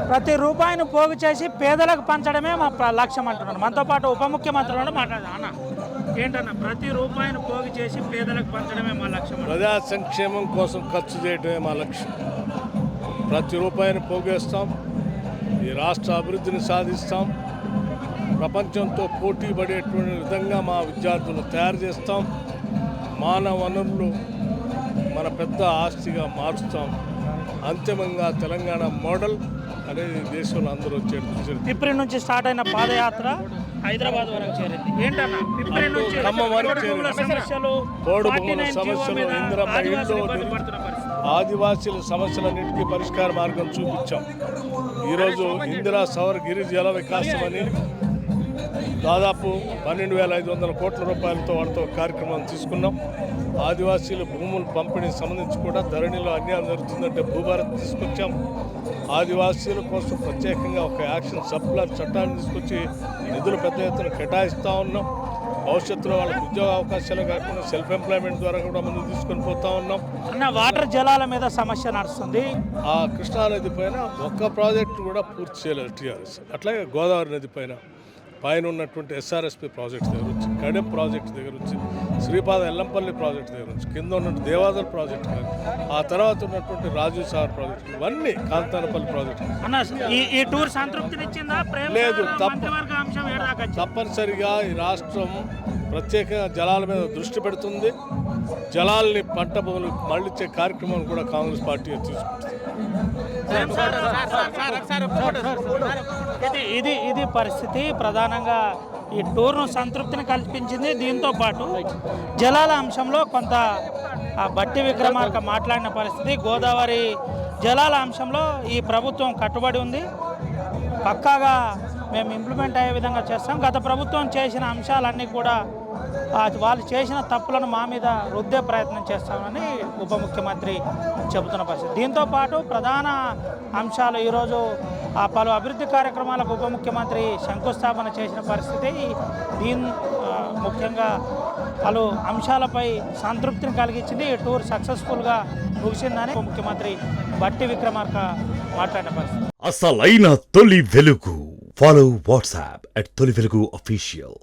ప్రతి రూపాయిని పోగు చేసి పేదలకు పంచడమే మా లక్ష్యం అంటున్నాను. మనతో పాటు ఉప ముఖ్యమంత్రి కూడా మాట్లాడదాం. అన్న ఏంటన్నా, ప్రతి రూపాయిని పోగు చేసి పేదలకు పంచడమే మా లక్ష్యం. ప్రజా సంక్షేమం కోసం ఖర్చు చేయడమే మా లక్ష్యం. ప్రతి రూపాయిని పోగేస్తాం, ఈ రాష్ట్ర అభివృద్ధిని సాధిస్తాం, ప్రపంచంతో పోటీ పడేటువంటి విధంగా మా విద్యార్థులను తయారు చేస్తాం, మానవ వనరులు మన పెద్ద ఆస్తిగా మారుస్తాం. అంతిమంగా తెలంగాణ మోడల్ అనేది దేశంలో అందరూ వచ్చేది. పిప్రి నుంచి స్టార్ట్ అయిన పాదయాత్ర హైదరాబాద్ వరకు చేరింది. ఏంటన్నా పిప్రి నుంచి సమస్యలు, ఇందిరమ్మ ఇల్లు, ఆదివాసీల సమస్యలన్నింటికీ పరిష్కార మార్గం చూపించాం. ఈరోజు ఇందిరా సౌర గిరి జల వికాసం అని దాదాపు 12,500 కోట్ల రూపాయలతో వాళ్ళతో కార్యక్రమం తీసుకున్నాం. ఆదివాసీల భూముల పంపిణీ సంబంధించి కూడా ధరణిలో అన్యాయం జరుగుతుందంటే భూభారత్ తీసుకొచ్చాం. ఆదివాసీల కోసం ప్రత్యేకంగా ఒక యాక్షన్ సప్లాన్ చట్టాన్ని తీసుకొచ్చి నిధులు పెద్ద ఎత్తున కేటాయిస్తూ ఉన్నాం. భవిష్యత్తులో వాళ్ళకి ఉద్యోగ అవకాశాలు కాకుండా సెల్ఫ్ ఎంప్లాయ్మెంట్ ద్వారా కూడా ముందుకు తీసుకొని పోతా ఉన్నాం. అన్న వాటర్ జలాల మీద సమస్య నడుస్తుంది. ఆ కృష్ణానది పైన ఒక్క ప్రాజెక్టు కూడా పూర్తి చేయలేదు టీఆర్ఎస్. అట్లాగే గోదావరి నది పైన ఉన్నటువంటి ఎస్ఆర్ఎస్పి ప్రాజెక్ట్ దగ్గర వచ్చి, కడెం ప్రాజెక్ట్ దగ్గర వచ్చి, శ్రీపాద ఎల్లంపల్లి ప్రాజెక్ట్ దగ్గర వచ్చి, కింద ఉన్నటువంటి దేవాదర్ ప్రాజెక్ట్ కానీ, ఆ తర్వాత ఉన్నటువంటి రాజీవ్ సాగర్ ప్రాజెక్ట్, ఇవన్నీ కాంతానపల్లి ప్రాజెక్ట్. ఈ టూర్ సంతృప్తినిచ్చిందా? లేదు, తప్పనిసరిగా ఈ రాష్ట్రం ప్రత్యేకంగా జలాల మీద దృష్టి పెడుతుంది. జలాల్ని పంట భూములు మళ్ళించే కార్యక్రమం కూడా కాంగ్రెస్ పార్టీ తీసుకుంటుంది. ఇది పరిస్థితి. ప్రధానంగా ఈ టూర్ను సంతృప్తిని కల్పించింది. దీంతో పాటు జలాల అంశంలో కొంత బట్టి విక్రమార్క మాట్లాడిన పరిస్థితి. గోదావరి జలాల అంశంలో ఈ ప్రభుత్వం కట్టుబడి ఉంది, పక్కాగా మేము ఇంప్లిమెంట్ అయ్యే విధంగా చేస్తాం. గత ప్రభుత్వం చేసిన అంశాలన్నీ కూడా వాళ్ళు చేసిన తప్పులను మా మీద రుద్దే ప్రయత్నం చేస్తామని ఉప ముఖ్యమంత్రి చెబుతున్న పరిస్థితి. దీంతోపాటు ప్రధాన అంశాలు ఈరోజు పలు అభివృద్ధి కార్యక్రమాలకు ఉప ముఖ్యమంత్రి శంకుస్థాపన చేసిన పరిస్థితి. ముఖ్యంగా పలు అంశాలపై సంతృప్తిని కలిగించింది. ఈ టూర్ సక్సెస్ఫుల్గా ముగిసిందని ఉప ముఖ్యమంత్రి బట్టి విక్రమార్క మాట్లాడిన పరిస్థితి. అసలైన తొలి వెలుగు. ఫాలో వాట్సాప్ @తొలి వెలుగు official.